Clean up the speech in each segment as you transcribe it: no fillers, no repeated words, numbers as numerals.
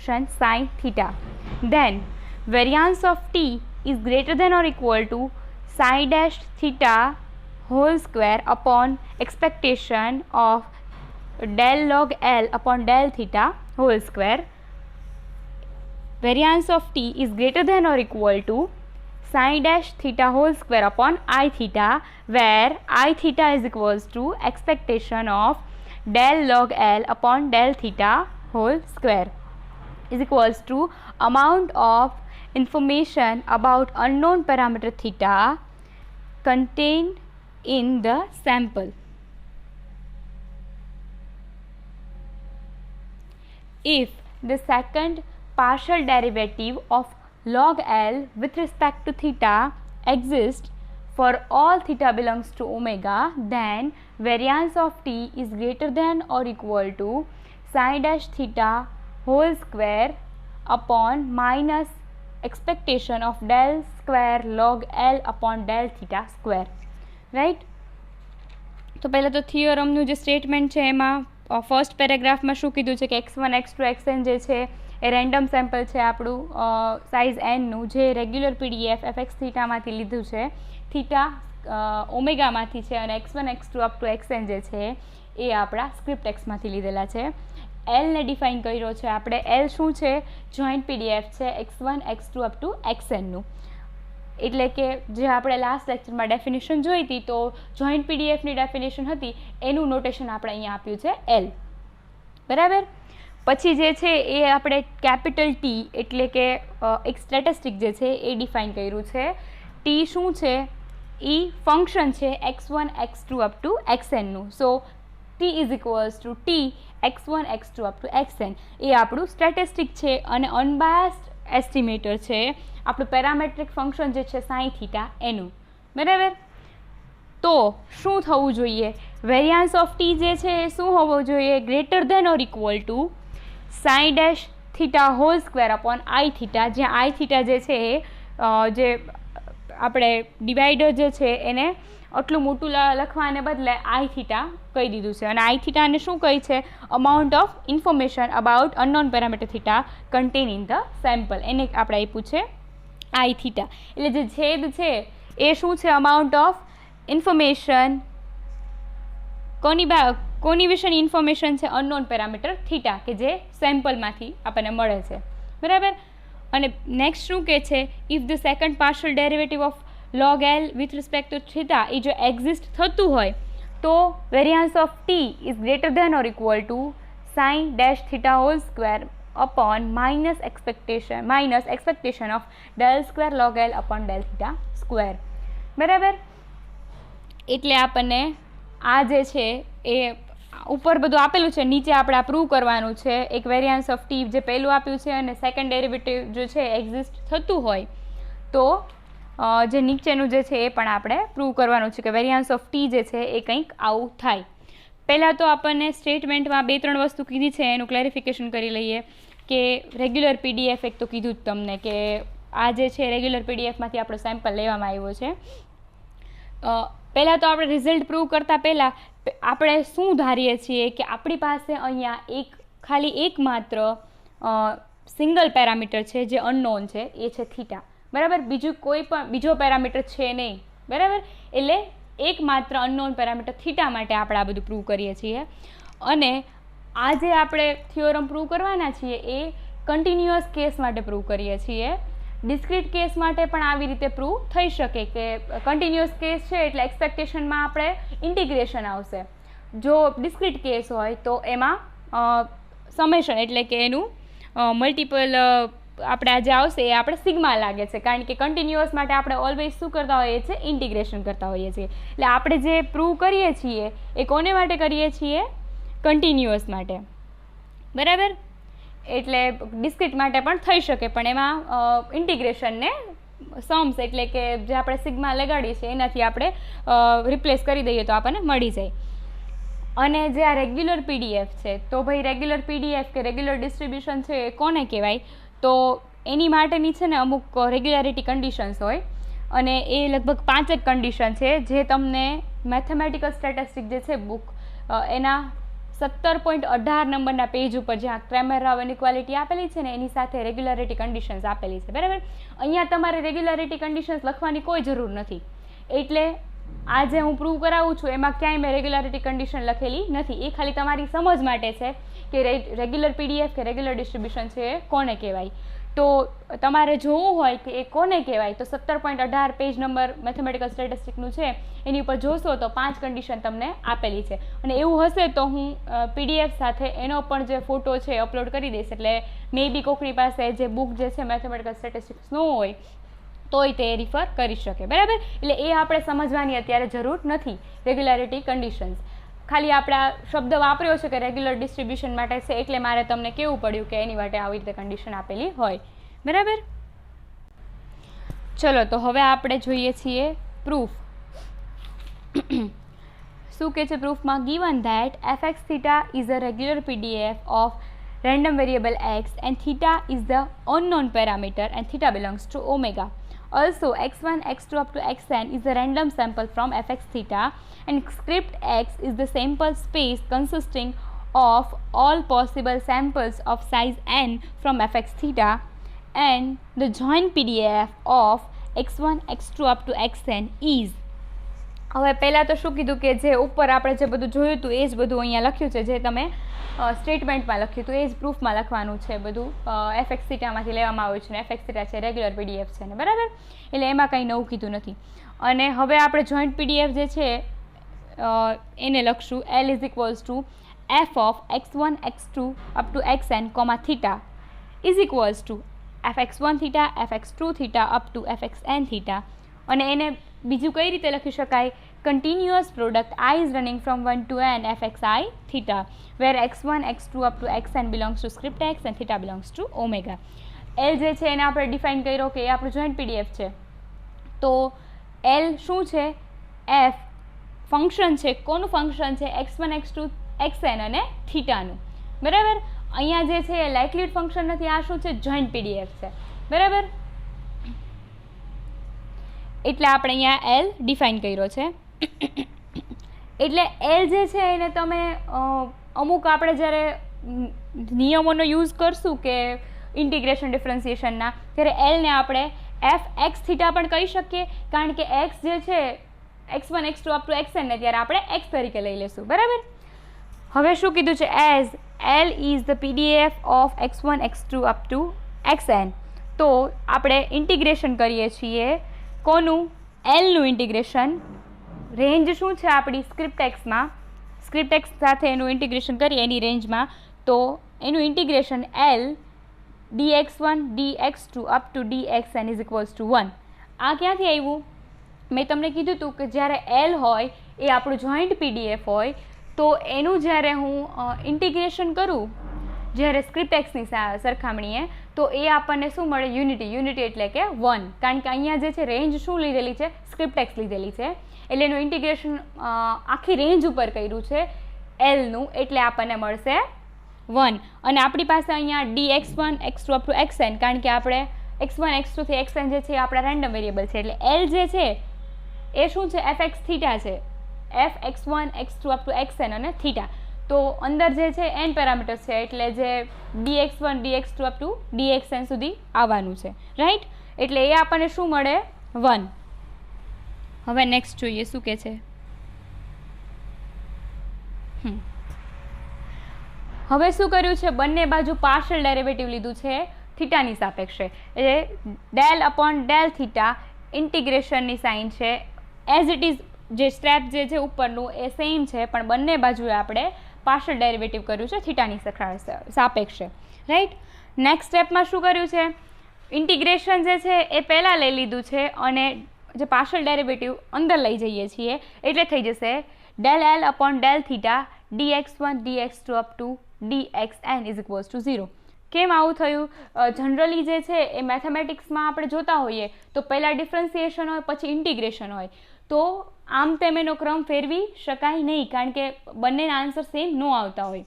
function sin theta. Then variance of t is greater than or equal to psi dash theta whole square upon expectation of del log L upon del theta whole square. Variance of t is greater than or equal to psi dash theta whole square upon I theta, where I theta is equals to expectation of del log L upon del theta whole square, is equals to amount of information about unknown parameter theta contained in the sample. If the second partial derivative of log L with respect to theta exists for all theta belongs to omega, then variance of t is greater than or equal to psi dash theta whole square upon minus expectation of del square log L upon del theta square. Right, તો પહેલાં તો થિયોરમનું જે statement છે એમાં first પેરેગ્રાફમાં શું કીધું છે કે x1 x2 xn જે છે એ રેન્ડમ સેમ્પલ છે આપણું સાઇઝ એનનું, જે રેગ્યુલર પીડીએફ એફએક્સ થીટામાંથી લીધું છે, થીટા ઓમેગામાંથી છે, અને x1 x2 up to xn જે છે એ આપણા સ્ક્રિપ્ટ એક્સમાંથી લીધેલા છે. એલને ડિફાઇન કર્યો છે આપણે. એલ શું છે? જોઈન્ટ પીડીએફ છે x1 x2 અપ ટુ xnનું. એટલે કે જે આપણે લાસ્ટ લેક્ચરમાં ડેફિનેશન જોઈ હતી, તો જોઈન્ટ પીડીએફની ડેફિનેશન હતી એનું નોટેશન આપણે અહીંયા આપ્યું છે એલ. બરાબર. પછી જે છે એ આપણે કેપિટલ ટી એટલે કે એક સ્ટેટિસ્ટિક જે છે એ ડિફાઇન કર્યું છે. ટી શું છે? એ ફંક્શન છે x1 x2 અપ ટુ xnનું. So t is equals to T x1 x2 up to xn. એ આપણું સ્ટેટિસ્ટિક છે અને અનબાયસ્ડ એસ્ટિમેટર છે આપણું પેરામેટ્રિક ફંક્શન જે છે સાઈ થીટા એનું. બરાબર. તો શું થવું જોઈએ? વેરિયાન્સ ઓફ ટી જે છે એ શું હોવો જોઈએ? Greater than or equal to psi dash theta whole square upon I theta, જ્યાં આઈ થીટા જે છે એ જે આપણે ડિવાઈડર જે છે એને આટલું મોટું લખવાને બદલે આઈ થીટા કહી દીધું છે. અને આઈ થીટાને શું કહી છે? Amount of information about unknown parameter theta contain in the sample, એને આપણે આપ્યું છે આઈ થીટા. એટલે જે છેદ છે એ શું છે? Amount of information. કોની વિશેની ઇન્ફોર્મેશન છે? અનનોન પેરામીટર થીટા, કે જે સેમ્પલમાંથી આપણને મળે છે. બરાબર. અને નેક્સ્ટ શું કહે છે? If the second partial derivative of log L with respect to theta એ જો એક્ઝિસ્ટ થતું હોય તો variance of T is greater than or equal to sign dash theta whole square upon minus expectation of del square log L upon del theta square. બરાબર. એટલે આપણને આ જે છે એ ઉપર બધું આપેલું છે, નીચે આપણે આ પ્રૂવ કરવાનું છે. એક વેરિયાન્સ ઓફ ટી જે પહેલું આપ્યું છે અને સેકન્ડ ડેરિવેટિવ જો છે એક્ઝિસ્ટ થતું હોય તો જે નીચેનું જે છે એ પણ આપણે પ્રૂવ કરવાનું છે કે વેરિયાન્સ ઓફ ટી જે છે એ કંઈક આવું થાય. પહેલાં તો આપણને સ્ટેટમેન્ટમાં 2-3 વસ્તુ કીધી છે એનું ક્લેરિફિકેશન કરી લઈએ. કે રેગ્યુલર પીડીએફ એક તો કીધું જ તમને કે આ જે છે રેગ્યુલર પીડીએફમાંથી આપણો સેમ્પલ લેવામાં આવ્યો છે. પહેલાં તો આપણે રિઝલ્ટ પ્રૂવ કરતાં પહેલાં આપણે શું ધારીએ છીએ કે આપણી પાસે અહીંયા ખાલી એકમાત્ર સિંગલ પેરામીટર છે જે અનનોન છે, એ છે થીટા. બરાબર. બીજું કોઈ પણ બીજો પેરામીટર છે નહીં. બરાબર. એટલે એકમાત્ર અનનોન પેરામીટર થીટા માટે આપણે આ બધું પ્રૂવ કરીએ છીએ. અને આ જે આપણે થિયોરમ પ્રૂવ કરવાના છીએ એ કન્ટિન્યુઅસ કેસ માટે પ્રૂવ કરીએ છીએ. ડિસ્ક્રીટ કેસ માટે પણ આવી રીતે પ્રૂવ થઈ શકે કે કન્ટિન્યુઅસ કેસ છે એટલે એક્સપેક્ટેશનમાં આપણે ઇન્ટિગ્રેશન આવશે. જો ડિસ્ક્રીટ કેસ હોય તો એમાં સમેશન એટલે કે એનું મલ્ટિપલ આપણે આજે આવશે એ આપણે સિગ્મા લાગે છે, કારણ કે કન્ટિન્યુઅસ માટે આપણે ઓલવેઝ શું કરતા હોઈએ છીએ? ઇન્ટિગ્રેશન કરતા હોઈએ છીએ. એટલે આપણે જે પ્રૂવ કરીએ છીએ એ કોને માટે કરીએ છીએ? કન્ટિન્યુઅસ માટે. બરાબર. એટલે ડિસ્ક્રીટ માટે પણ થઈ શકે, પણ એમાં ઇન્ટિગ્રેશનને સમ્સ એટલે કે જે આપણે સિગ્મા લગાડીએ છીએ એનાથી આપણે રિપ્લેસ કરી દઈએ તો આપણને મળી જાય. અને જે આ રેગ્યુલર પીડીએફ છે, તો ભાઈ રેગ્યુલર પીડીએફ કે રેગ્યુલર ડિસ્ટ્રીબ્યુશન છે એ કોને કહેવાય? તો એની માટેની છે ને અમુક રેગ્યુલારિટી કન્ડિશન્સ હોય, અને એ લગભગ 5 જ કન્ડિશન છે જે તમને મેથેમેટિકલ સ્ટેટિસ્ટિક જે છે બુક એના 17.18 નંબરના પેજ ઉપર જ્યાં ક્રેમર રાવ ઇનઇક્વાલિટી આપેલી છે ને એની સાથે રેગ્યુલારિટી કન્ડિશન્સ આપેલી છે, બરાબર. અહીંયા તમારે રેગ્યુલારિટી કન્ડિશન્સ લખવાની કોઈ જરૂર નથી, એટલે આ જે હું પ્રૂવ કરાવું છું એમાં ક્યાંય મેં રેગ્યુલારિટી કન્ડિશન લખેલી નથી. એ ખાલી તમારી સમજ માટે છે કે રેગ્યુલર પીડીએફ કે રેગ્યુલર ડિસ્ટ્રીબ્યુશન છે એ કોને કહેવાય. તો તમારે જોવું હોય કે એ કોને કહેવાય તો 17.18 પેજ નંબર મેથેમેટિકલ સ્ટેટિસ્ટિકનું છે એની ઉપર જોશો તો 5 કન્ડિશન તમને આપેલી છે. અને એવું હશે તો હું પીડીએફ સાથે એનો પણ જે ફોટો છે અપલોડ કરી દઈશ, એટલે મે બી કોકની પાસે જે બુક જે છે મેથેમેટિકલ સ્ટેટિસ્ટિક્સ ન હોય તોય તે રિફર કરી શકે, બરાબર. એટલે એ આપણે સમજવાની અત્યારે જરૂર નથી રેગ્યુલારિટી કન્ડિશન્સ. ખાલી આપણે આ શબ્દ વાપર્યો છે કે રેગ્યુલર ડિસ્ટ્રીબ્યુશન માટે છે એટલે મારે તમને કહેવું પડ્યું કે એની માટે આવી રીતે કન્ડિશન આપેલી હોય, બરાબર. ચલો તો હવે આપણે જોઈએ છીએ પ્રૂફ. શું કહે છે પ્રૂફમાં? Given that fx theta is a regular PDF of random variable x and theta is the unknown parameter and theta belongs to omega. Also, x1, x2 up to xn is a random sample from fx theta and script x is the sample space consisting of all possible samples of size n from fx theta and the joint PDF of x1, x2 up to xn is. હવે પહેલાં તો શું કીધું કે જે ઉપર આપણે જે બધું જોયું હતું એ જ બધું અહીંયા લખ્યું છે, જે તમે સ્ટેટમેન્ટમાં લખ્યું હતું એ જ પ્રૂફમાં લખવાનું છે બધું. એફએક્સ થીટામાંથી લેવામાં આવ્યું છે ને એફએક્સ થીટા છે રેગ્યુલર પીડીએફ છે ને, બરાબર. એટલે એમાં કંઈ નવું કીધું નથી. અને હવે આપણે જોઈન્ટ પીડીએફ જે છે એને લખશું. L is equals to f of x1, x2 up to xn comma theta is equals two fx1 theta fx2 theta up to fxn theta. અને એને બીજું કઈ રીતે લખી શકાય? Continuous product I is running from 1 to n fxi theta where x1, x2 up to xn belongs to script x and theta belongs to omega. L જે છે એને આપણે ડિફાઇન કર્યો કે એ આપણું જોઈન્ટ પીડીએફ છે. તો L શું છે? f ફંક્શન છે. કોનું ફંક્શન છે? x1, x2, xn અને થીટાનું, બરાબર. અહીંયા જે છે એ લાઇકલીહુડ ફંક્શન નથી, આ શું છે? જોઈન્ટ પીડીએફ છે, બરાબર. એટલે આપણે અહીંયા એલ ડિફાઇન કર્યો છે. એટલે એલ જે છે એને તમે અમુક આપણે જ્યારે નિયમોનો યુઝ કરશું કે ઇન્ટિગ્રેશન ડિફરન્સિએશનના, ત્યારે એલને આપણે એફ એક્સ થીટા પણ કહી શકીએ, કારણ કે એક્સ જે છે x1, x2 up to xn ને ત્યારે આપણે એક્સ તરીકે લઈ લઈશું, બરાબર. હવે શું કીધું છે? As L is the PDF of x1, x2 up to xn. તો આપણે ઇન્ટિગ્રેશન કરીએ છીએ કોનું? એલનું ઇન્ટિગ્રેશન. રેન્જ શું છે આપણી સ્ક્રિપ્ટ એક્સમાં? સ્ક્રિપ્ટ એક્સ સાથે એનું ઇન્ટિગ્રેશન કરીએ એની રેન્જમાં, તો એનું integration L dx1 dx2 up to dxn is equals two 1. આ ક્યાંથી આવ્યું? મેં તમને કીધું હતું કે જ્યારે એલ હોય એ આપણું જોઈન્ટ પીડીએફ હોય તો એનું જ્યારે હું ઇન્ટિગ્રેશન કરું જ્યારે સ્ક્રિપ્ટ એક્સની સરખામણીએ તો એ આપણને શું મળે? યુનિટી. યુનિટી એટલે કે 1, કારણ કે અહીંયા જે છે રેન્જ શું લીધેલી છે? સ્ક્રિપ્ટ એક્સ લીધેલી છે, એટલે એનું ઇન્ટિગ્રેશન આખી રેન્જ ઉપર કર્યું છે એલનું, એટલે આપણને મળશે 1. અને આપણી પાસે અહીંયા dx1, x2 up to xn, કારણ કે આપણે x1, x2 થી xn જે છે એ આપણા રેન્ડમ વેરિયેબલ છે, એટલે એલ જે છે એ શું છે? fx થીટા છે. f x1, x2 up to xn અને થીટા. તો અંદર જે છે n પેરામીટર્સ છે, એટલે જે dx1, dx2 up to dxn સુધી આવવાનું છે, રાઈટ. એટલે એ આપણને શું મળે? 1. હવે નેક્સ્ટ જોઈએ શું કે છે. હવે શું કર્યું છે? બંને બાજુ પાર્શિયલ ડેરિવેટિવ લીધું છે થીટાની સાપેક્ષે. એટલે ડેલ અપોન ડેલ થીટા ઇન્ટિગ્રેશનની સાઇન છે. એઝ ઇટ ઇઝ જે સ્ટેપ જે છે ઉપરનું એ સેમ છે, પણ બંને બાજુએ આપણે પાર્શિયલ ડેરિવેટિવ કર્યું છે થીટાની સાપેક્ષે, રાઈટ. નેક્સ્ટ સ્ટેપમાં શું કર્યું છે? ઇન્ટિગ્રેશન જે છે એ પહેલાં લઈ લીધું છે અને જે પાર્શિયલ ડેરિવેટિવ અંદર લઈ જઈએ છીએ, એટલે થઈ જશે del L upon del theta dx1 dx2 up to dxn is equals two 0. કેમ આવું થયું? જનરલી જે છે એ મેથેમેટિક્સમાં આપણે જોતા હોઈએ તો પહેલાં ડિફરન્સિએશન હોય પછી ઇન્ટિગ્રેશન હોય, તો આમ તેમ એનો ક્રમ ફેરવી શકાય નહીં, કારણ કે બંનેના આન્સર સેમ ન આવતા હોય.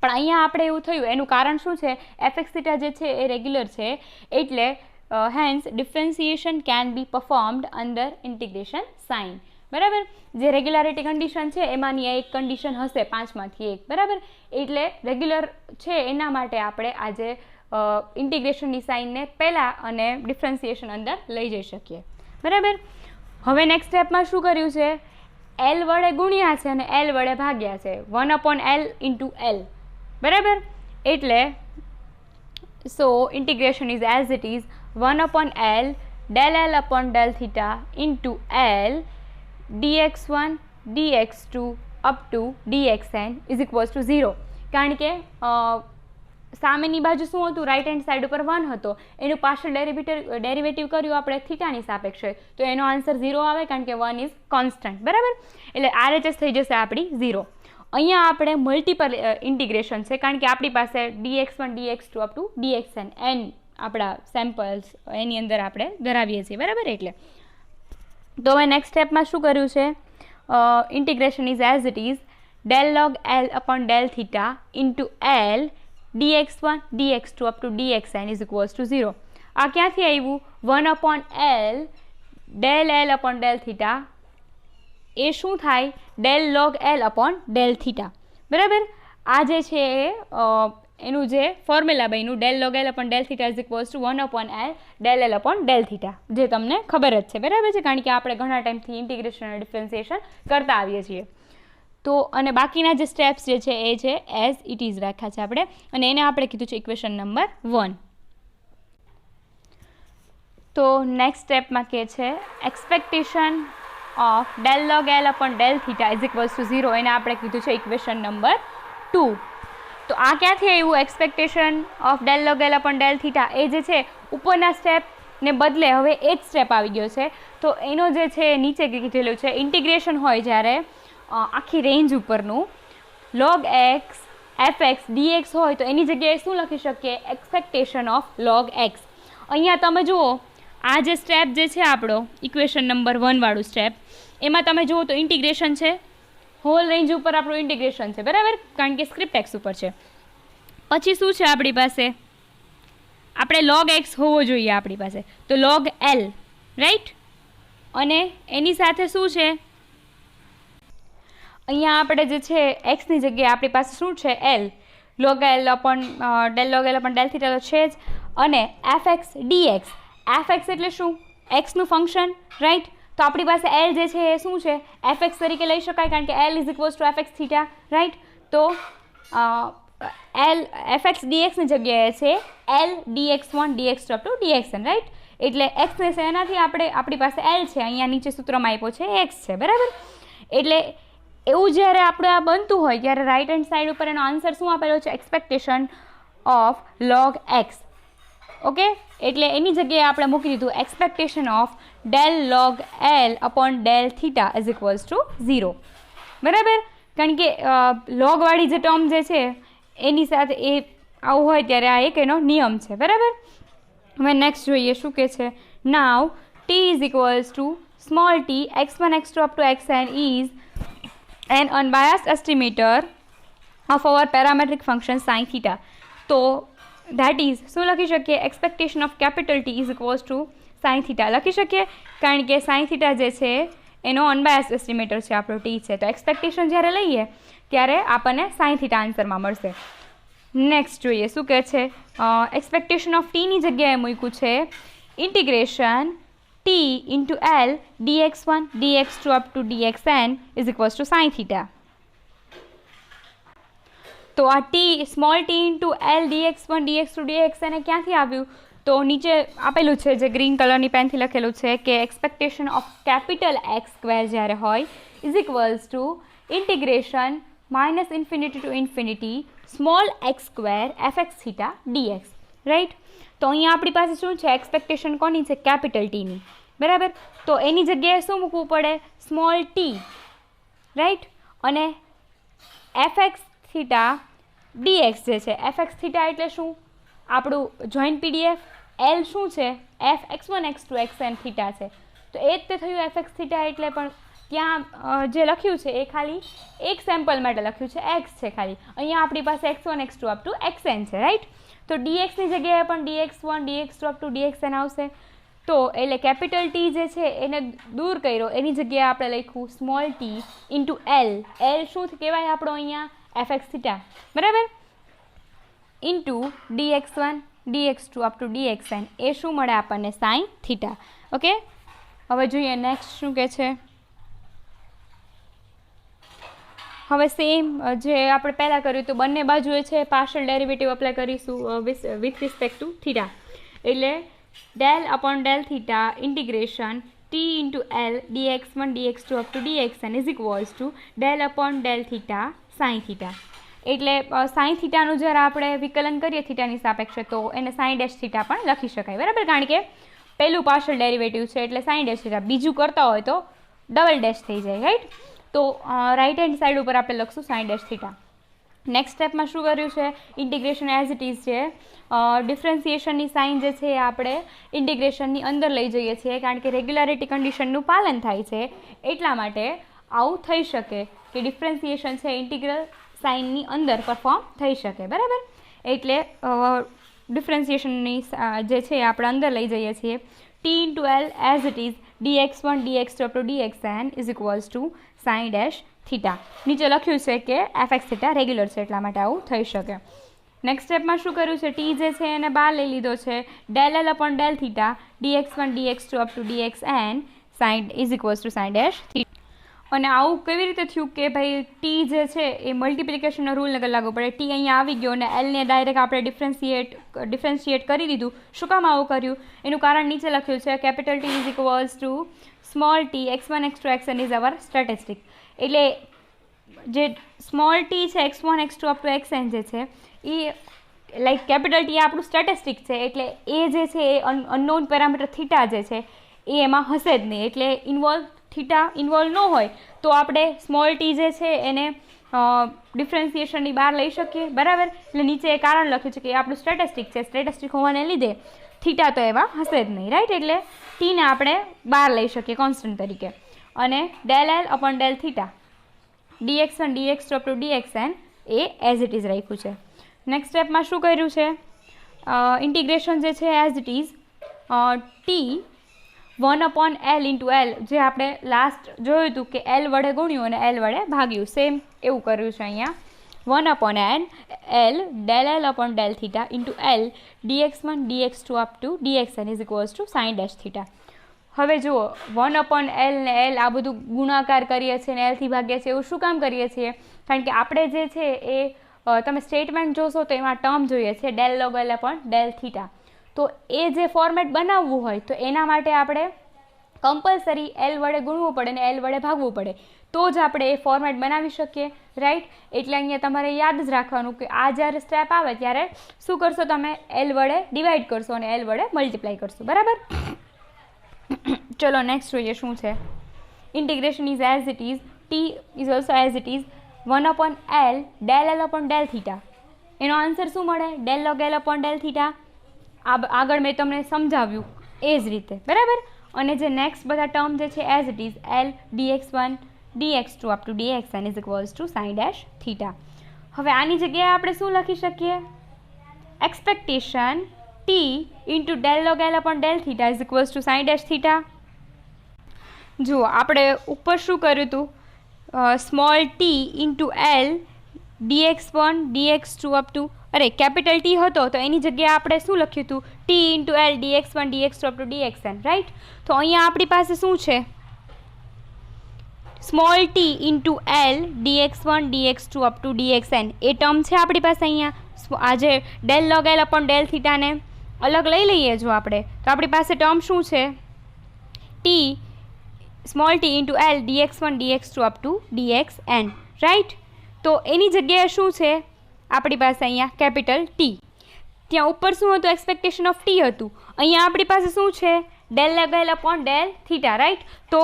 પણ અહીંયા આપણે એવું થયું, એનું કારણ શું છે? એફએક્સ થીટા જે છે એ રેગ્યુલર છે, એટલે hence differentiation can be performed under integration sign. બરાબર. જે રેગ્યુલારિટી કન્ડિશન છે એમાંની એક કન્ડિશન હશે 5માંથી 1, બરાબર. એટલે રેગ્યુલર છે એના માટે આપણે આજે ઇન્ટિગ્રેશનની સાઇનને પહેલાં અને ડિફરન્સિએશન અંદર લઈ જઈ શકીએ, બરાબર. હવે નેક્સ્ટ સ્ટેપમાં શું કર્યું છે, એલ વડે ગુણ્યા છે અને એલ વડે ભાગ્યા છે, 1/L ઇન્ટુ એલ, બરાબર. એટલે so integration is as it is 1/L del L upon del theta into L dx1 dx2 up to dxn is equals to 0. કારણ કે સામેની બાજુ શું હતું, રાઇટ હેન્ડ સાઈડ ઉપર 1 હતો, એનું પાર્શિયલ ડેરિવેટિવ કર્યું આપણે થીટાની સાપેક્ષે, તો એનો આન્સર 0 આવે કારણ કે 1 ઇઝ કોન્સ્ટન્ટ, બરાબર. એટલે RHS થઈ જશે આપણી 0. અહીંયા આપણે મલ્ટિપલ ઇન્ટિગ્રેશન છે કારણ કે આપણી પાસે dx1 dx2 up to dxn n આપણા સેમ્પલ્સ એની અંદર આપણે ધરાવીએ છીએ, બરાબર. એટલે તો હવે નેક્સ્ટ સ્ટેપમાં શું કર્યું છે, integration is as it is del log L upon del theta into L dx1 dx2 up to dxn is equals to 0. આ ક્યાંથી આવ્યું, 1/L del L upon del theta એ શું થાય, del log L upon del theta, બરાબર. આ જે છે એનું જે ફોર્મ્યુલા બન્યું del log L upon del theta is equals to 1/L del L upon del theta, જે તમને ખબર જ છે, બરાબર છે, કારણ કે આપણે ઘણા ટાઈમથી ઇન્ટિગ્રેશન અને ડિફરન્સિએશન કરતા આવીએ છીએ. તો અને બાકીના જે સ્ટેપ્સ જે છે એ છે એઝ ઇટ ઇઝ રાખ્યા છે આપણે, અને એને આપણે કીધું છે ઇક્વેશન નંબર 1. તો નેક્સ્ટ સ્ટેપમાં કે છે expectation of del log L upon del theta is equals to 0, એને આપણે કીધું છે ઇક્વેશન નંબર 2. તો આ ક્યાંથી આવ્યું, expectation of del log L upon del theta એ જે છે ઉપરના સ્ટેપને બદલે હવે એ જ સ્ટેપ આવી ગયો છે. તો એનો જે છે નીચે કીધેલું છે ઇન્ટિગ્રેશન હોય જ્યારે આખી રેન્જ ઉપરનું log x fx dx હોય તો એની જગ્યાએ શું લખી શકીએ, એક્સપેક્ટેશન ઓફ log x. અહીંયા તમે જુઓ આ જે સ્ટેપ જે છે આપણો ઇક્વેશન નંબર 1 વાળું સ્ટેપ, એમાં તમે જુઓ તો ઇન્ટિગ્રેશન છે, હોલ રેન્જ ઉપર આપણું ઇન્ટિગ્રેશન છે, બરાબર, કારણ કે સ્ક્રિપ્ટ એક્સ ઉપર છે. પછી શું છે આપણી પાસે, આપણે log x હોવો જોઈએ આપણી પાસે, તો log L, રાઈટ. અને એની સાથે શું છે, અહીંયા આપણે જે છે એક્સની જગ્યાએ આપણી પાસે શું છે, L log L upon del log L upon del theta તો છે જ, અને fx dx, fx એટલે શું, એક્સનું ફંક્શન, રાઈટ. તો આપણી પાસે L જે છે એ શું છે, fx તરીકે લઈ શકાય કારણ કે L is equals two fx theta, right. તો L fx dx ની જગ્યાએ છે L dx1 dx2 up to dxn, right. એટલે x ને છે એનાથી આપણી પાસે L છે, અહીંયા નીચે સૂત્રમાં આપ્યો છે x છે, બરાબર. એટલે એવું જ્યારે આપણે આ બનતું હોય ત્યારે રાઇટ હેન્ડ સાઈડ ઉપર એનો આન્સર શું આપેલો છે, expectation of log x, okay. એટલે એની જગ્યાએ આપણે મૂકી દીધું expectation of del log L upon del theta is equals to 0, બરાબર. કારણ કે લોગવાળી જે ટર્મ જે છે એની સાથે એ આવું હોય ત્યારે આ એક એનો નિયમ છે, બરાબર. હવે નેક્સ્ટ જોઈએ શું કહે છે, નાવ t is equals to small t x1 x2 up to xn is an unbiased estimator of our parametric function sin theta. તો that is શું લખી શકીએ, expectation of capital T is equals to sin theta લખી શકીએ, કારણ કે sin theta જે છે એનો અનબાયસ્ડ એસ્ટિમેટર છે આપણો T છે. તો એક્સપેક્ટેશન જ્યારે લઈએ ત્યારે આપણને sin theta આન્સરમાં મળશે. નેક્સ્ટ જોઈએ શું કહે છે, એક્સપેક્ટેશન ઓફ Tની જગ્યાએ મૂક્યું છે integration T into L dx1 dx2 up to dxn is equals to sin theta. તો આ T small t into L dx1 dx2 dxn એ ક્યાંથી આવ્યું, તો નીચે આપેલું છે જે ગ્રીન કલરની પેનથી લખેલું છે કે expectation of capital x square જ્યારે હોય is equals two integration -infinity two infinity small x square fx theta dx, right. તો અહીંયા આપણી પાસે શું છે, એક્સપેક્ટેશન કોની છે, કેપિટલ ટીની, બરાબર. તો એની જગ્યાએ શું મૂકવું પડે, સ્મોલ ટી, રાઈટ. અને fx થીટા dx જે છે, fx થીટા એટલે શું, આપણું જોઈન્ટ પીડીએફ, L શું છે, f x1 x2 xn theta છે. તો એ જ તે થયું fx થીટા એટલે, પણ ત્યાં જે લખ્યું છે એ ખાલી એક સેમ્પલ માટે લખ્યું છે, x છે ખાલી. અહીંયા આપણી પાસે x1 x2 up to xn છે, રાઈટ. તો dxની જગ્યાએ પણ dx1 dx2 up to dxn આવશે. તો એટલે કેપિટલ ટી જે છે એને દૂર કર્યો, એની જગ્યાએ આપણે લખ્યું small T into L. L શું કહેવાય આપણો અહીંયા? એફએક્સ થીટા, બરાબર, into dx1 dx2 up to dxn. એ શું મળે આપણને? Sine theta. ઓકે, હવે જોઈએ નેક્સ્ટ શું કહે છે. હવે સેમ જે આપણે પહેલાં કર્યું તો બંને બાજુએ છે પાર્શિયલ ડેરિવેટિવ અપ્લાય કરીશું વિથ રિસ્પેક્ટ ટુ થીટા. એટલે del upon del theta integration t into L dx1 dx2 up to dxn is equals to del upon del theta sin theta. એટલે સાઇન થીટાનું જ્યારે આપણે વિકલન કરીએ થીટાની સાપેક્ષે તો એને સાઇન ડેશ થીટા પણ લખી શકાય, બરાબર, કારણ કે પહેલું પાર્શિયલ ડેરિવેટિવ છે એટલે સાઇન ડેશ થીટા, બીજું કરતા હોય તો ડબલ ડેશ થઈ જાય, રાઈટ. તો રાઈટ હેન્ડ સાઈડ ઉપર આપણે લખશું સાઇન ડેશ થીટા. નેક્સ્ટ સ્ટેપમાં શું કર્યું છે? ઇન્ટિગ્રેશન એઝ ઇટ ઇઝ છે. ડિફરન્સિએશનની સાઇન જે છે એ આપણે ઇન્ટિગ્રેશનની અંદર લઈ જઈએ છીએ, કારણ કે રેગ્યુલારિટી કન્ડિશનનું પાલન થાય છે. એટલા માટે આવું થઈ શકે કે ડિફરન્સિએશન છે ઇન્ટિગ્રલ સાઇનની અંદર પરફોર્મ થઈ શકે, બરાબર. એટલે ડિફરન્સિએશનની જે છે આપણે અંદર લઈ જઈએ છીએ. T into L as it is dx1 dx2 up to dxn is equals to sin dash theta. નીચે લખ્યું છે કે એફએક્સ થીટા રેગ્યુલર છે એટલા માટે આવું થઈ શકે. નેક્સ્ટ સ્ટેપમાં શું કર્યું છે? ટી જે છે એને બહાર લઈ લીધો છે. Del L upon del theta dx1 dx2 up to dxn sin is equals to sin dash theta. અને આવું કેવી રીતે થયું કે ભાઈ ટી જે છે એ મલ્ટિપ્લિકેશનનો રૂલ નગર લાગુ પડે. ટી અહીંયા આવી ગયો અને એલને ડાયરેક્ટ આપણે ડિફરન્શિએટ કરી દીધું. શું કામ આવું કર્યું? એનું કારણ નીચે લખ્યું છે. Capital T is equals two small T x1 x2 xn is our statistic. એટલે જે સ્મોલ ટી છે x1 x2 up to xn જે છે એ લાઈક કેપિટલ ટી આપણું સ્ટેટિસ્ટિક છે, એટલે એ જે છે એ અનનોન પેરામીટર થીટા જે છે એ એમાં હશે જ નહીં. એટલે થીટા ઇન્વોલ્વ ન હોય તો આપણે સ્મોલ ટી જે છે એને ડિફરન્સિએશનની બહાર લઈ શકીએ, બરાબર. એટલે નીચે એ કારણ લખ્યું છે કે આપણું સ્ટેટિસ્ટિક છે, સ્ટેટિસ્ટિક હોવાને લીધે થીટા તો એવા હશે જ નહીં, રાઈટ. એટલે ટીને આપણે બહાર લઈ શકીએ કોન્સ્ટન્ટ તરીકે. અને del L upon del theta dx1 dx2 up to dxn A as it is રાખ્યું છે. નેક્સ્ટ સ્ટેપમાં શું કર્યું છે? ઇન્ટિગ્રેશન જે છે as it is T 1 upon L into L, જે આપણે લાસ્ટ જોયું હતું કે L વડે ગુણ્યું અને L વડે ભાગ્યું, સેમ એવું કર્યું છે અહીંયા. 1 upon L del L upon del theta into L dx1 dx2 up to dxn is equals to sin dash theta. હવે જુઓ 1 upon L ને L આ બધું ગુણાકાર કરીએ છીએ ને Lથી ભાગીએ છીએ. એવું શું કામ કરીએ છીએ? કારણ કે આપણે જે છે એ તમે સ્ટેટમેન્ટ જોશો તો એમાં ટર્મ જોઈએ છે del log L upon del theta. તો એ જે ફોર્મેટ બનાવવું હોય તો એના માટે આપણે કમ્પલસરી L વડે ગુણવું પડે ને L વડે ભાગવું પડે, તો જ આપણે એ ફોર્મેટ બનાવી શકીએ, રાઈટ. એટલે અહીંયા તમારે યાદ જ રાખવાનું કે આ જ્યારે સ્ટેપ આવે ત્યારે શું કરશો? તમે L વડે ડિવાઈડ કરશો અને L વડે મલ્ટીપ્લાય કરશો, બરાબર. ચલો નેક્સ્ટ જોઈએ શું છે. Integration is as it is T is also as it is 1 upon L del L upon del theta. એનો આન્સર શું મળે? del log L upon del theta. આગળ મેં તમને સમજાવ્યું એ જ રીતે, બરાબર. અને જે નેક્સ્ટ બધા ટર્મ જે છે as it is L dx1 dx2 up to dxn is equals to sin dash theta. હવે આની જગ્યાએ આપણે શું લખી શકીએ? Expectation t into del log L upon del theta is equals to sin dash theta. જુઓ આપણે ઉપર શું કર્યું હતું? Small t into L dx1 dx2 up to capital T હતો તો એની જગ્યાએ આપણે શું લખ્યું હતું? T into L dx1 dx2 up to dxn, right. તો અહીંયા આપણી પાસે શું છે? Small T into L dx1 dx2 up to dxn એ ટર્મ છે આપણી પાસે અહીંયા. આજે del log L upon del થીટાને અલગ લઈ લઈએ જો આપણે, તો આપણી પાસે ટર્મ શું છે? T small T into L dx1 dx2 up to dxn, right. તો એની જગ્યાએ શું છે આપણી પાસે? અહીંયા કેપિટલ ટી. ત્યાં ઉપર શું હતું? એક્સપેક્ટેશન ઓફ ટી હતું. અહીંયા આપણી પાસે શું છે? Del log L upon del theta, right. તો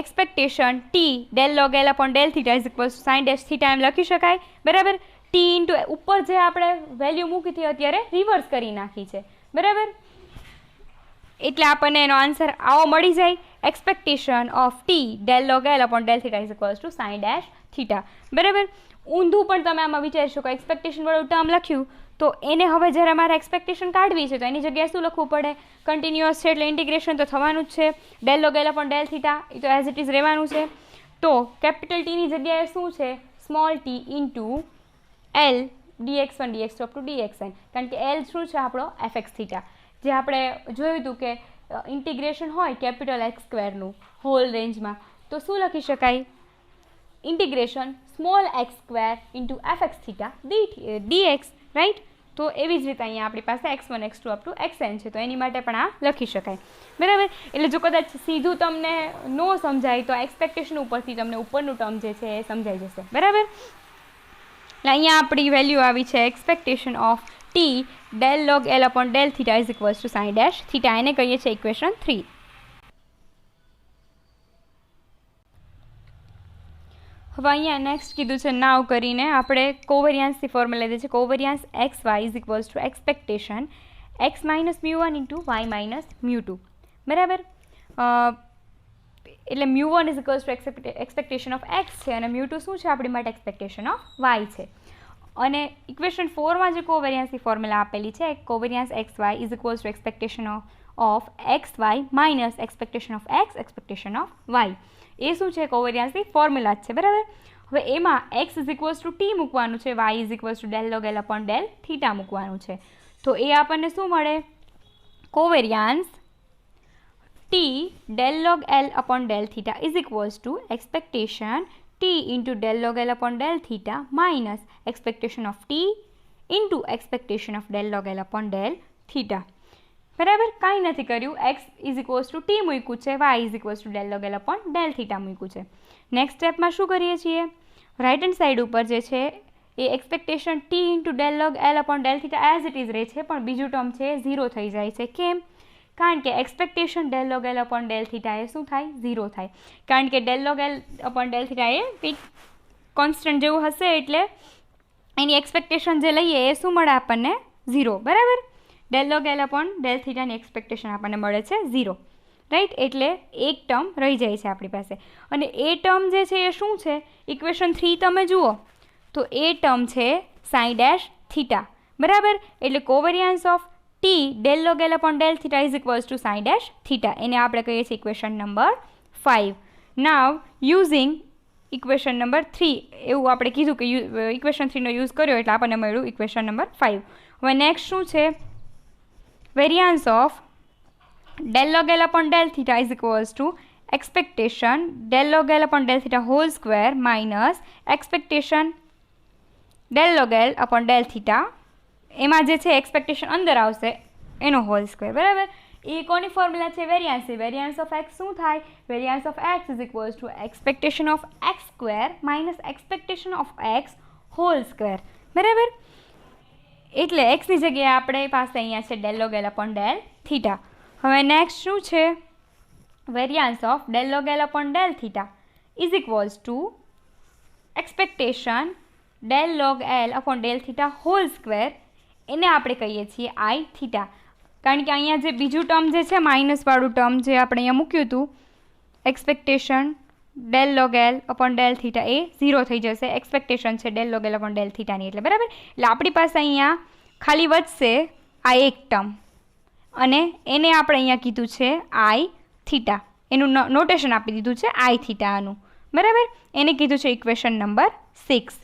expectation T del log L upon del theta is equals to sign dash theta એમ લખી શકાય, બરાબર. ટી ઇન્ટુ ઉપર જે આપણે વેલ્યુ મૂકી હતી અત્યારે રિવર્સ કરી નાખી છે, બરાબર. એટલે આપણને એનો આન્સર આવો મળી જાય. Expectation of T del log L upon del theta is equals to sign dash theta, બરાબર. ઊંધું પણ તમે આમાં વિચારી શકો. એક્સપેક્ટેશન વાળું ટર્મ લખ્યું તો એને હવે જ્યારે મારે એક્સપેક્ટેશન કાઢવી છે તો એની જગ્યાએ શું લખવું પડે? કન્ટિન્યુઅસ છે એટલે ઇન્ટિગ્રેશન તો થવાનું જ છે. Del log L upon del theta એ તો એઝ ઇટ ઇઝ રહેવાનું છે. તો કેપિટલ ટીની જગ્યાએ શું છે? Small T into L dx1 dx2 up to dxn, કારણ કે એલ શું છે આપણો fx થીટા, જે આપણે જોયું હતું કે ઇન્ટિગ્રેશન હોય કેપિટલ એક્સ સ્ક્વેરનું હોલ રેન્જમાં તો શું લખી શકાય? Integration small x square into fx theta dx, right. તો એવી જ રીતે અહીંયા આપણી પાસે x1 x2 up to xn છે, તો એની માટે પણ આ લખી શકાય, બરાબર. એટલે જો કદાચ સીધું તમને ન સમજાય તો એક્સપેક્ટેશન ઉપરથી તમને ઉપરનું ટર્મ જે છે એ સમજાઈ જશે, બરાબર. એટલે અહીંયા આપણી વેલ્યુ આવી છે expectation of T del log L upon del theta is equals to sign dash theta, એને કહીએ છીએ ઇક્વેશન 3. હવે અહીંયા નેક્સ્ટ કીધું છે નાવ કરીને આપણે કોવેરિયાન્સથી ફોર્મ્યુલા લીધે છે. Covariance X Y is equals to expectation X minus mu one into Y minus mu two, બરાબર. એટલે mu one is equals to expectation of X છે અને મ્યુ2 શું છે આપણી માટે? એક્સપેક્ટેશન ઓફ વાય છે. અને ઇક્વેશન 4માં જે કોવેરિયાન્સની ફોર્મ્યુલા આપેલી છે, covariance X Y is equals to expectation of X Y minus expectation of X expectation of Y, એ શું છે? કોવેરિયાન્સની ફોર્મ્યુલા જ છે, બરાબર. હવે એમાં X is equals to T મૂકવાનું છે, Y is equals to del log L upon del theta મૂકવાનું છે. તો એ આપણને શું મળે? Covariance T del log L upon del theta is equals to expectation T into del log L upon del theta minus expectation of T into expectation of del log L upon del theta, બરાબર. કાંઈ નથી કર્યું, X is equals to T મૂક્યું છે, Y is equals to del log L upon del theta મૂક્યું છે. Next સ્ટેપમાં શું કરીએ છીએ? રાઇટ હેન્ડ સાઇડ ઉપર જે છે એ expectation T into del log L upon del theta as it is રહે છે, પણ બીજું ટર્મ છે એ 0 થઈ જાય છે. કેમ? કારણ કે expectation del log L upon del theta એ શું થાય? 0 થાય, કારણ કે del log L upon del theta એ કંઈક કોન્સ્ટન્ટ જેવું હશે એટલે એની એક્સપેક્ટેશન જે લઈએ એ શું મળે આપણને? 0, બરાબર. Del log L upon del થીટાની એક્સપેક્ટેશન આપણને મળે છે 0, રાઈટ. એટલે એક ટર્મ રહી જાય છે આપણી પાસે, અને એ ટર્મ જે છે એ શું છે? ઇક્વેશન 3 તમે જુઓ તો એ ટર્મ છે સાઇન ડેશ થીટા, બરાબર. એટલે covariance of T del log L upon del theta is equals to sign dash theta, એને આપણે કહીએ છીએ equation number 5. Now using equation number 3, એવું આપણે કીધું કે ઇક્વેશન 3નો યુઝ કર્યો એટલે આપણને મળ્યું ઇક્વેશન નંબર 5. હવે નેક્સ્ટ શું છે? Variance of del log L upon del theta is equals to expectation del log L upon del theta whole square minus expectation del log L upon del theta, એમાં જે છે expectation અંદર આવશે એનો whole square, બરાબર. એ કોની formula છે? Variance. Variance of x શું થાય? Variance of x is equals to expectation of x square minus expectation of x whole square, બરાબર. એટલે એક્સની જગ્યાએ આપણે પાસે અહીંયા છે del log L upon del theta. હવે નેક્સ્ટ શું છે? Variance of del log L upon del theta is equals to expectation del log L upon del theta whole square, એને આપણે કહીએ છીએ આઈ થીટા, કારણ કે અહીંયા જે બીજું ટર્મ જે છે માઇનસવાળું ટર્મ જે આપણે અહીંયા મૂક્યું હતું expectation del log L upon del theta એ 0 થઈ જશે. એક્સપેક્ટેશન છે del log L upon del થીટાની, એટલે બરાબર. એટલે આપણી પાસે અહીંયા ખાલી વધશે આ એક ટર્મ, અને એને આપણે અહીંયા કીધું છે આઈ થીટા, એનું નોટેશન આપી દીધું છે આઈ થીટાનું, બરાબર. એને કીધું છે ઇક્વેશન નંબર 6.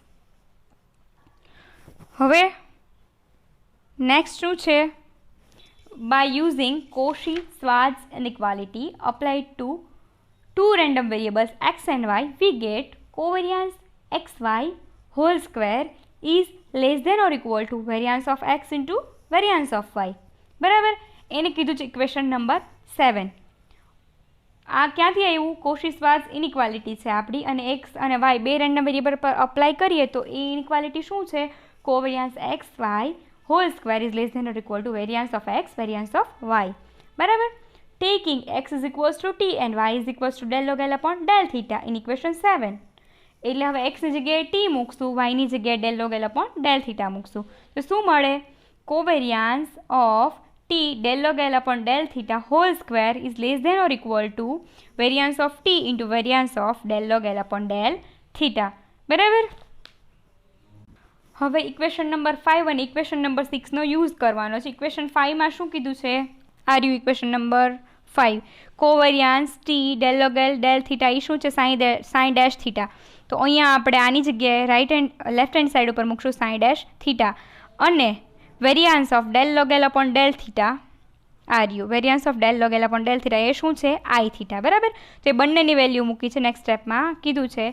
હવે નેક્સ્ટ શું છે? by using Cauchy-Schwarz inequality applied to two random variables x and y, we get covariance xy whole square is less than or equal to variance of x into variance of y, બરાબર. એને કીધું છે equation number 7. આ ક્યાંથી આવ્યું? Cauchy-Schwarz inequality છે આપણી, અને x અને y બે રેન્ડમ વેરિયેબલ પર અપ્લાય કરીએ તો એ ઇનઇક્વાલિટી શું છે? Covariance X Y whole square is less than or equal to variance of x, variance of y, બરાબર. Taking x is equals to t and y is equals to del log L upon del theta in equation 7. એટલે હવે x ની જગ્યાએ t મૂકશું, y ની જગ્યાએ del log L upon del theta મૂકશું, તો શું મળે? Covariance of t del log L upon del theta whole square is less than or equal to variance of t into variance of del log L upon del theta, બરાબર. હવે equation number 5 અને equation number 6 નો use કરવાનો છે. Equation 5 માં શું કીધું છે? આર્યુ equation number 5 covariance T del log L del theta એ શું છે? Sign dash theta. તો અહીંયા આપણે આની જગ્યાએ લેફ્ટ હેન્ડ સાઈડ ઉપર મૂકશું સાइन ડેશ થીટા અને variance of del log L upon del theta આર્યુ variance of del log L upon del theta એ શું છે? I theta. બરાબર. તો એ બંનેની વેલ્યુ મૂકી છે. નેક્સ્ટ સ્ટેપમાં કીધું છે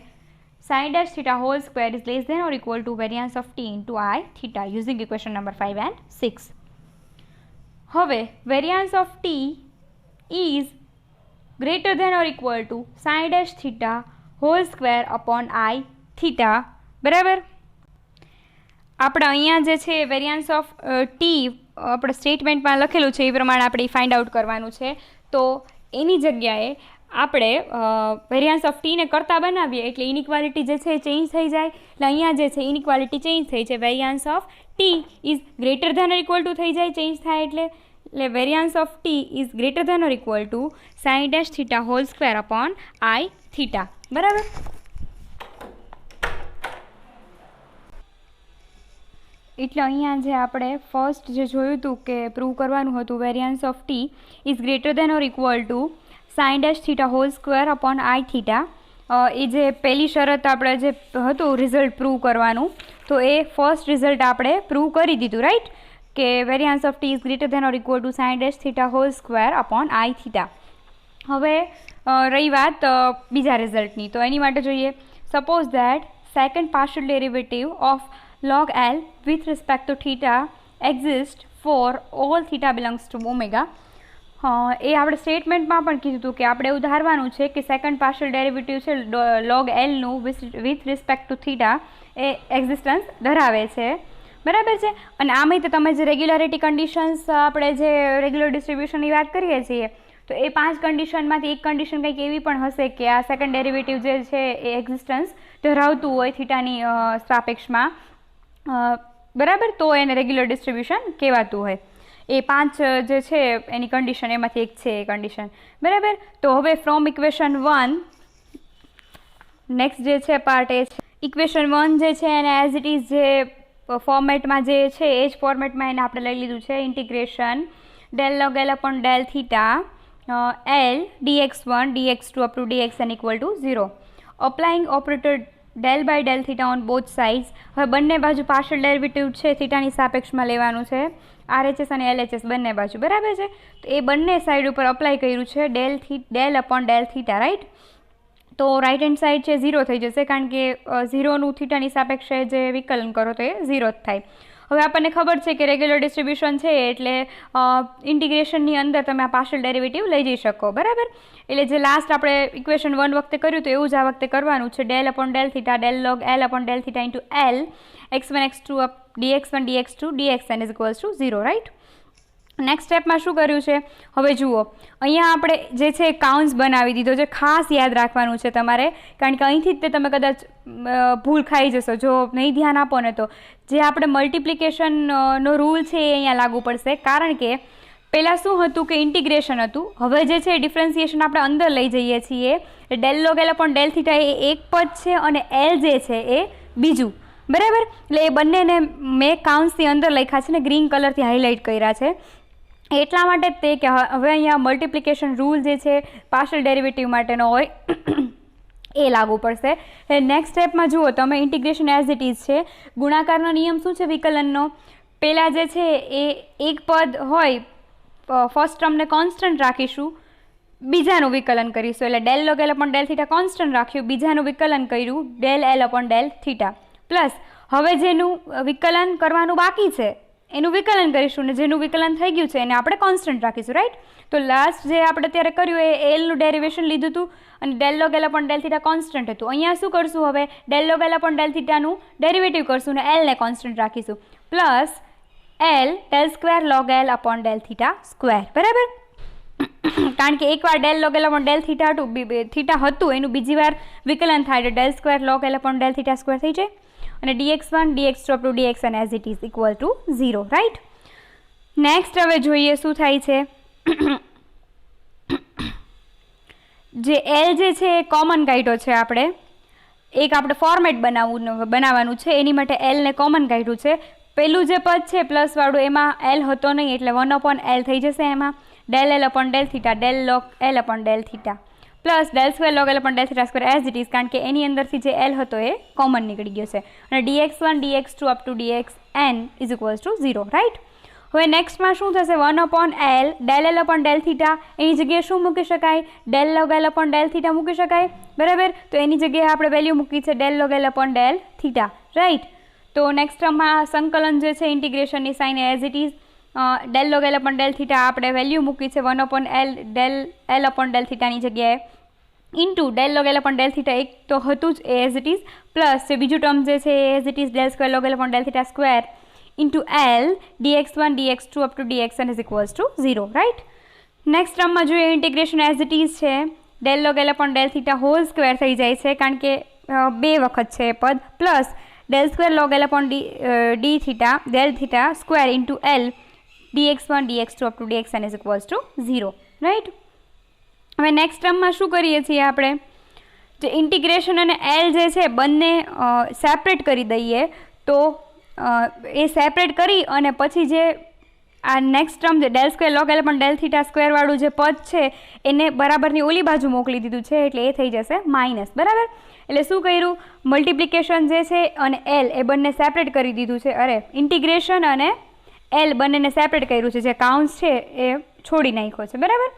sin dash theta whole square is less than or equal to variance of t into I theta using equation number 5 and 6. હવે variance of t is greater than or equal to sin dash theta whole square upon I theta. બરાબર. આપણે અહીંયા જે છે variance of T આપણે સ્ટેટમેન્ટમાં લખેલું છે એ પ્રમાણે આપણે ફાઇન્ડ આઉટ કરવાનું છે. તો એની જગ્યાએ આપણે વેરિયાન્સ ઓફ ટીને કરતા બનાવીએ એટલે ઇનઇક્વાલિટી જે છે ચેન્જ થઈ જાય. એટલે અહીંયા જે છે ઇનઇક્વાલિટી ચેન્જ થઈ છે. Variance of T is greater than or equal to થઈ જાય ચેન્જ થાય એટલે variance of T is greater than or equal to sign dash theta whole square upon I theta. બરાબર. એટલે અહીંયા જે આપણે ફર્સ્ટ જે જોયું હતું કે પ્રૂવ કરવાનું હતું variance of T is greater than or equal to sign dash theta whole square upon I theta. એ જે પહેલી શરત આપણે જે હતું રિઝલ્ટ પ્રૂવ કરવાનું તો એ ફર્સ્ટ રિઝલ્ટ આપણે પ્રૂવ કરી દીધું. રાઈટ. કે variance of T is greater than or equal to sign dash theta whole square upon I theta. હવે રહી વાત બીજા રિઝલ્ટની. તો એની માટે જોઈએ suppose that second partial derivative of log L with respect to theta exist for all theta belongs to omega. એ આપણે સ્ટેટમેન્ટમાં પણ કીધું હતું કે આપણે એવું ધારવાનું છે કે સેકન્ડ પાર્શિયલ ડેરિવેટિવ છે log Lનું વિથ રિસ્પેક્ટ ટુ થીટા એ એક્ઝિસ્ટન્સ ધરાવે છે. બરાબર છે. અને આમાંય તો તમે જે રેગ્યુલારિટી કન્ડિશન્સ આપણે જે રેગ્યુલર ડિસ્ટ્રીબ્યુશનની વાત કરીએ છીએ તો એ 5 કન્ડિશનમાંથી એક કન્ડિશન કંઈક એવી પણ હશે કે આ સેકન્ડ ડેરિવેટિવ જે છે એ એક્ઝિસ્ટન્સ ધરાવતું હોય થીટાની સાપેક્ષમાં. બરાબર. તો એને રેગ્યુલર ડિસ્ટ્રીબ્યુશન કહેવાતું હોય. એ 5 જે છે એની કન્ડિશન એમાંથી એક છે એ કન્ડિશન. બરાબર. તો હવે ફ્રોમ ઇક્વેશન 1 નેક્સ્ટ જે છે પાર્ટ એ છે ઇક્વેશન 1 જે છે એને એઝ ઇટ ઇઝ જે ફોર્મેટમાં જે છે એ જ ફોર્મેટમાં એને આપણે લઈ લીધું છે integration del log L upon del theta L dx1 dx2 up to dxn equal to 0 applying operator del by del theta on both sides. હવે બંને બાજુ પાર્શિયલ ડેરિવેટિવ છે થીટાની સાપેક્ષમાં લેવાનું છે RHS અને LHS બંને બાજુ. બરાબર છે. તો એ બંને સાઈડ ઉપર અપ્લાય કર્યું છે del upon del theta. Right. તો રાઇટ હેન્ડ સાઈડ છે 0 થઈ જશે કારણ કે 0નું થીટાની સાપેક્ષે જે વિકલન કરો તો એ 0 જ થાય. હવે આપણને ખબર છે કે રેગ્યુલર ડિસ્ટ્રીબ્યુશન છે એટલે ઇન્ટિગ્રેશનની અંદર તમે આ પાર્શિયલ ડેરિવેટિવ લઈ જઈ શકો. બરાબર. એટલે જે લાસ્ટ આપણે ઇક્વેશન 1 વખતે કર્યું તો એવું જ આ વખતે કરવાનું છે. Del upon del theta del log L upon del theta into L x1 x2 up dx1 dx2 dxn is equals two 0. Right. Next સ્ટેપમાં શું કર્યું છે હવે જુઓ. અહીંયા આપણે જે છે કાઉન્સ બનાવી દીધો છે. ખાસ યાદ રાખવાનું છે તમારે કારણ કે અહીંથી જ તે તમે કદાચ ભૂલ ખાઈ જશો જો નહીં ધ્યાન આપો ને. તો જે આપણે મલ્ટિપ્લિકેશનનો રૂલ છે એ અહીંયા લાગુ પડશે કારણ કે પહેલાં શું હતું કે ઇન્ટિગ્રેશન હતું. હવે જે છે ડિફરન્સિએશન આપણે અંદર લઈ જઈએ છીએ. Del log L upon del theta એ એક પદ છે અને એલ જે છે એ બીજું. બરાબર. એટલે એ બંનેને મેં કાઉન્સની અંદર લખ્યા છે ને ગ્રીન કલરથી હાઇલાઇટ કર્યા છે. એટલા માટે જ તે કે હવે અહીંયા મલ્ટિપ્લિકેશન રૂલ જે છે પાર્શિયલ ડેરિવેટિવ માટેનો હોય એ લાગુ પડશે. નેક્સ્ટ સ્ટેપમાં જુઓ તમે ઇન્ટિગ્રેશન એઝ ઇટ ઇઝ છે. ગુણાકારનો નિયમ શું છે વિકલનનો? પહેલાં જે છે એ એક પદ હોય ફર્સ્ટ ટર્મને કોન્સ્ટન્ટ રાખીશું બીજાનું વિકલન કરીશું. એટલે del log L upon del theta constant રાખ્યું બીજાનું વિકલન કર્યું del L upon del theta plus હવે જેનું વિકલન કરવાનું બાકી છે એનું વિકલન કરીશું ને જેનું વિકલન થઈ ગયું છે એને આપણે કોન્સ્ટન્ટ રાખીશું. રાઈટ. તો લાસ્ટ જે આપણે અત્યારે કર્યું એ એલનું ડેરિવેશન લીધું હતું અને del log L upon del theta constant હતું. અહીંયા શું કરશું હવે del log L upon del થીટાનું ડેરિવેટિવ કરશું ને એલને કોન્સ્ટન્ટ રાખીશું plus L del square log L upon del theta square. બરાબર. કારણ કે એકવાર del log L upon del theta હતું એનું બીજી વાર વિકલન થાય તો del square log L upon del theta square થઈ જાય અને dx1 dx2 up to dxn as it is equal to 0. Right. Next હવે જોઈએ શું થાય છે. જે એલ જે છે એ કોમન કાઢ્યો છે આપણે એક આપણે ફોર્મેટ બનાવવાનું છે, એની માટે એલને કોમન કાઢ્યું છે. પેલું જે પદ છે પ્લસવાળું એમાં એલ હતો નહીં એટલે 1/L થઈ જશે. એમાં del L upon del theta del log L upon del theta plus del square log L upon del theta square as it is, કારણ કે એની અંદરથી જે L હતો એ કોમન નીકળી ગયો છે. અને dx1 dx2 up to dxn is equals to 0, right. હવે નેક્સ્ટમાં શું થશે? 1/L del L upon del theta એની જગ્યાએ શું મૂકી શકાય? del log L upon del theta મૂકી શકાય, બરાબર. તો એની જગ્યાએ આપણે વેલ્યુ મૂકી છે del log L upon del theta, right. તો નેક્સ્ટ ટર્મમાં સંકલન જે છે ઇન્ટિગ્રેશનની sign as it is del log L upon del theta આપણે વેલ્યુ મૂકી છે 1/L del L upon del theta ની જગ્યાએ into del log L upon del theta એક તો હતું જ એઝ ઇટ ઇઝ, પ્લસ જે બીજું ટર્મ જે છે as it is del square log L upon del theta square into L dx1 dx2 up to dxn is equals to 0, right. Next ટર્મમાં જોઈએ ઇન્ટિગ્રેશન એઝ ઇટ ઇઝ છે del log L upon del theta whole square થઈ જાય છે, કારણ કે બે વખત છે પદ, plus del square log L upon d theta del theta square into L dx1 dx2 up to dxn is equals to 0, right. હવે નેક્સ્ટ ટર્મમાં શું કરીએ છીએ આપણે? જે ઇન્ટિગ્રેશન અને L જે છે બંને સેપરેટ કરી દઈએ. તો એ સેપરેટ કરી અને પછી જે આ નેક્સ્ટ ટર્મ જે del square log L upon del theta square વાળું જે પદ છે એને બરાબરની ઓલી બાજુ મોકલી દીધું છે, એટલે એ થઈ જશે માઇનસ, બરાબર. એટલે શું કર્યું? મલ્ટિપ્લિકેશન જે છે અને L એ બંને સેપરેટ કરી દીધું છે. ઇન્ટિગ્રેશન અને L બંનેને સેપરેટ કર્યું છે, જે કાઉન્સ છે એ છોડી નાખ્યો છે, બરાબર.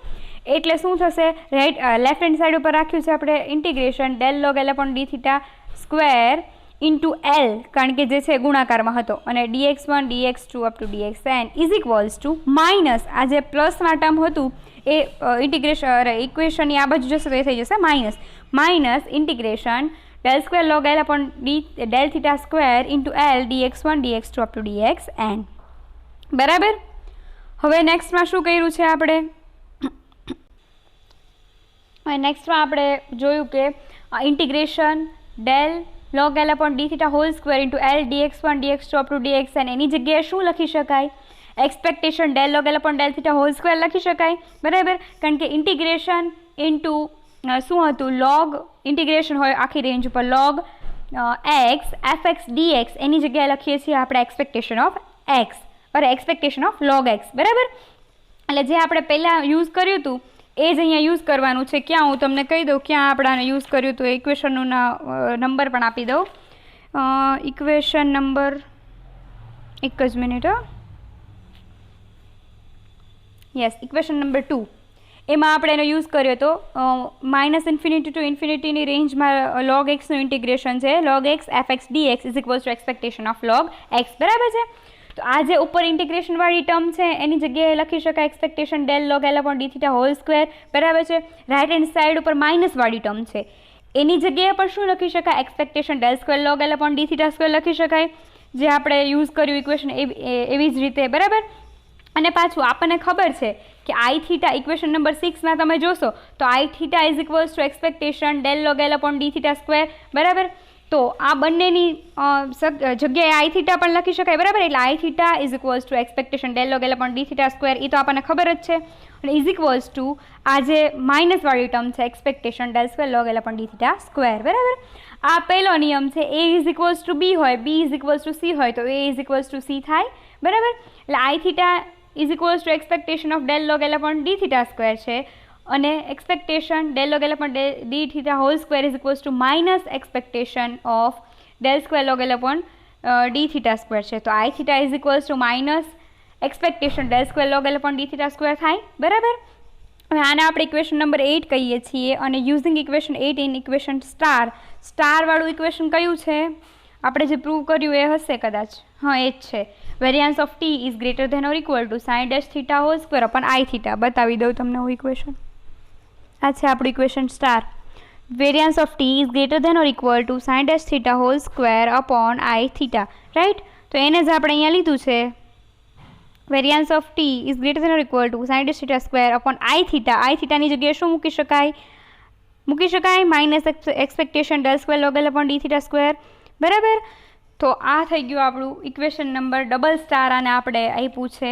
એટલે શું થશે? રાઈટ લેફ્ટ હેન્ડ સાઈડ ઉપર રાખ્યું છે આપણે integration del log L upon d theta square into L, કારણ કે જે છે ગુણાકારમાં હતો, અને dx1 dx2 up to dxn is equals two minus આ જે પ્લસમાં ટર્મ હતું એ ઇન્ટિગ્રેશન ઇક્વેશનની આ બાજુ જશે તો એ થઈ જશે minus integration del square log L upon del theta square into L dx1 dx2 up to dxn, બરાબર. હવે નેક્સ્ટમાં શું કર્યું છે આપણે? નેક્સ્ટમાં આપણે જોયું કે integration del log L upon d theta whole square into L dx1 dx2 up to dxn એની જગ્યાએ શું લખી શકાય? Expectation del log L upon del theta whole square લખી શકાય, બરાબર. કારણ કે ઇન્ટિગ્રેશન ઇન્ટુ શું હતું? log ઇન્ટિગ્રેશન હોય આખી રેન્જ ઉપર log x fx dx એની જગ્યાએ લખીએ છીએ આપણે expectation of x, expectation of log x, બરાબર. એટલે જે આપણે પહેલાં યુઝ કર્યું હતું એ જ અહીંયા યુઝ કરવાનું છે. ક્યાં હું તમને કહી દઉં ક્યાં આપણાને યુઝ કર્યું હતું. ઇક્વેશનનું નંબર પણ આપી દઉં. ઇક્વેશન નંબર એક જ મિનિટ. યસ, ઇક્વેશન નંબર 2 એમાં આપણે એનો યુઝ કર્યો હતો. -∞ ટુ ઇન્ફિનિટીની રેન્જમાં log xનું ઇન્ટિગ્રેશન છે log x fx dx is equals to expectation of log x, બરાબર છે. તો આ જે ઉપર ઇન્ટિગ્રેશનવાળી ટર્મ છે એની જગ્યાએ લખી શકાય expectation del log L upon d theta whole square, બરાબર છે. રાઇટ હેન્ડ સાઈડ ઉપર માઇનસવાળી ટર્મ છે એની જગ્યાએ પણ શું લખી શકાય? Expectation del square log L upon d theta square લખી શકાય, જે આપણે યુઝ કર્યું ઇક્વેશન એવી જ રીતે, બરાબર. અને પાછું આપણને ખબર છે કે I theta ઇક્વેશન નંબર 6માં તમે જોશો તો I theta is equals to expectation del log L upon d theta square, બરાબર. તો આ બંનેની જગ્યાએ I theta પણ લખી શકાય, બરાબર. એટલે I theta is equals to expectation del log L upon d theta square એ તો આપણને ખબર જ છે, અને ઇઝ ઇક્વલ્સ ટુ આ જે માઇનસવાળી ટર્મ છે expectation del square log L upon d theta square, બરાબર. આ પહેલો નિયમ છે. A is equals two B હોય, B is equals two C હોય તો A is equals two C થાય, બરાબર. એટલે I theta is equals to expectation of del log L upon d theta square છે, અને expectation del log L upon d theta whole square is equals two minus expectation of del square log L upon d theta square છે. તો I theta is equals two minus expectation del square log L upon d theta square થાય, બરાબર. હવે આને આપણે equation number 8 કહીએ છીએ, અને યુઝિંગ ઇક્વેશન 8 ઇન ઇક્વેશન સ્ટારવાળું ઇક્વેશન કયું છે? આપણે જે પ્રૂવ કર્યું એ હશે કદાચ. હા, એ જ છે. Variance of t is greater than or equal to sin dash theta whole square upon I theta. બતાવી દઉં તમને હું ઇક્વેશન. આ છે આપણું equation star. Variance of t is greater than or equal to sin dash theta whole square upon I theta, right. તો એને જ આપણે અહીંયા લીધું છે. Variance of t is greater than or equal to sin dash theta square upon I theta. I theta ની જગ્યાએ શું મૂકી શકાય? Minus expectation del square log L upon d theta square, બરાબર. તો આ થઈ ગયું આપણું ઇક્વેશન નંબર ડબલ સ્ટાર, આને આપણે આપ્યું છે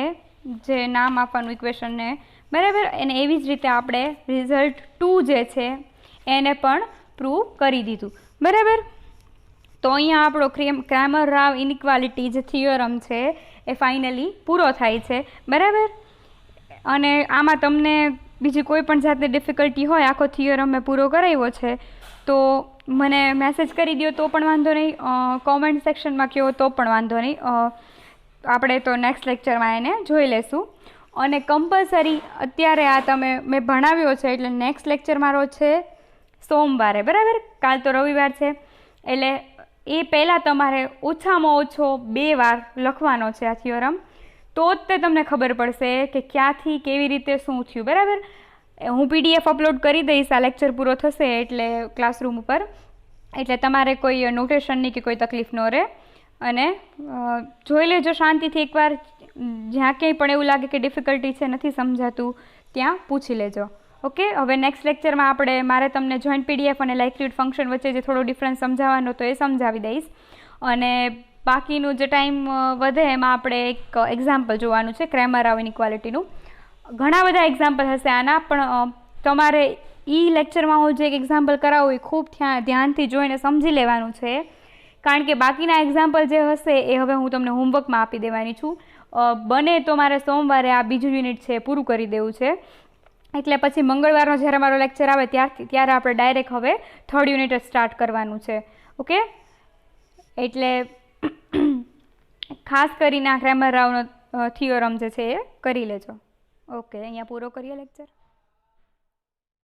જે નામ આપવાનું ઇક્વેશનને, બરાબર. અને એવી જ રીતે આપણે રિઝલ્ટ 2 જે છે એને પણ પ્રૂવ કરી દીધું, બરાબર. તો અહીંયા આપણો ક્રેમર રાવ ઇનઇક્વાલિટી જે થિયોરમ છે એ ફાઇનલી પૂરો થાય છે. બરાબર. અને આમાં તમને બીજી કોઈ પણ જાતની ડિફિકલ્ટી હોય, આખો થિયોરમ મેં પૂરો કરાવ્યો છે, તો મને મેસેજ કરી દો તો પણ વાંધો નહીં, કોમેન્ટ સેક્શનમાં કહો તો પણ વાંધો નહીં. આપણે તો નેક્સ્ટ લેક્ચરમાં એને જોઈ લેશું. અને કમ્પલસરી અત્યારે આ મેં ભણાવ્યો છે એટલે નેક્સ્ટ લેક્ચર મારો છે સોમવારે. બરાબર. કાલ તો રવિવાર છે એટલે એ પહેલાં તમારે ઓછામાં ઓછો 2 વાર લખવાનો છે આ થિયોરમ. તો જ તે તમને ખબર પડશે કે ક્યાંથી કેવી રીતે શું થયું. બરાબર. હું PDF અપલોડ કરી દઈશ આ લેક્ચર પૂરો થશે એટલે ક્લાસરૂમ ઉપર, એટલે તમારે કોઈ નોટેશનની કે કોઈ તકલીફ ન રહે. અને જોઈ લેજો શાંતિથી એકવાર, જ્યાં ક્યાંય પણ એવું લાગે કે ડિફિકલ્ટી છે, નથી સમજાતું, ત્યાં પૂછી લેજો. ઓકે. હવે નેક્સ્ટ લેક્ચરમાં મારે તમને જોઈન્ટ PDF અને લાઇકલીહુડ ફંક્શન વચ્ચે જે થોડો ડિફરન્સ સમજાવવાનો તો એ સમજાવી દઈશ. અને બાકીનું જે ટાઈમ વધે એમાં આપણે એક એક્ઝામ્પલ જોવાનું છે ક્રેમર રાવ ઇનઇક્વાલિટીનું. ઘણા બધા એક્ઝામ્પલ હશે આના, પણ તમારે લેક્ચરમાં હું જે એક એક્ઝામ્પલ કરાવું એ ખૂબ ધ્યાનથી જોઈને સમજી લેવાનું છે, કારણ કે બાકીના એક્ઝામ્પલ જે હશે એ હવે હું તમને હોમવર્કમાં આપી દેવાની છું. બને તો મારે સોમવારે આ બીજું યુનિટ છે પૂરું કરી દેવું છે, એટલે પછી મંગળવારનો જ્યારે મારો લેક્ચર આવે ત્યારે આપણે ડાયરેક્ટ હવે 3rd યુનિટ સ્ટાર્ટ કરવાનું છે. ઓકે. એટલે ખાસ કરીને આ ક્રેમર રાવનો થિયોરમ જે છે એ કરી લેજો. ઓકે. અહીંયા પૂરો કરીએ લેક્ચર.